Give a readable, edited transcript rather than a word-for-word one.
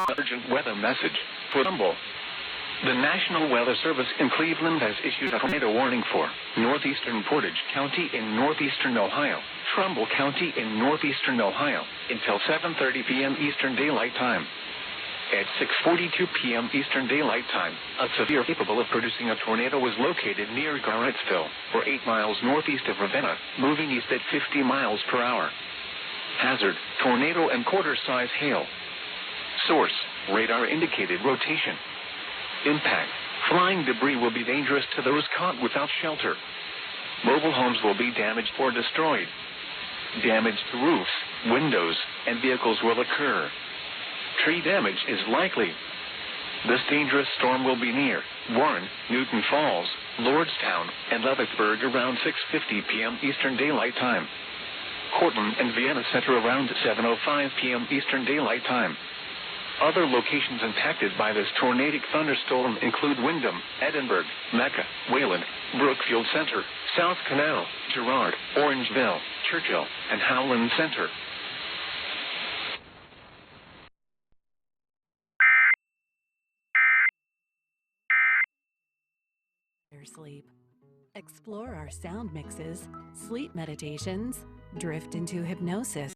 Urgent weather message for Trumbull. The National Weather Service in Cleveland has issued a tornado warning for northeastern Portage County in northeastern Ohio, Trumbull County in northeastern Ohio, until 7:30 p.m. Eastern Daylight Time. At 6:42 p.m. Eastern Daylight Time, a severe capable of producing a tornado was located near Garrettsville, or 8 miles northeast of Ravenna, moving east at 50 miles per hour. Hazard, tornado and quarter-size hail. Source, radar indicated rotation. Impact, flying debris will be dangerous to those caught without shelter. Mobile homes will be damaged or destroyed. Damage to roofs, windows, and vehicles will occur. Tree damage is likely. This dangerous storm will be near Warren, Newton Falls, Lordstown, and Levicksburg around 6:50 p.m. Eastern Daylight Time. Cortland and Vienna Center around 7:05 p.m. Eastern Daylight Time. Other locations impacted by this tornadic thunderstorm include Windham, Edinburgh, Mecca, Wayland, Brookfield Center, South Canal, Girard, Orangeville, Churchill, and Howland Center. Sleep. Explore our sound mixes, sleep meditations, drift into hypnosis.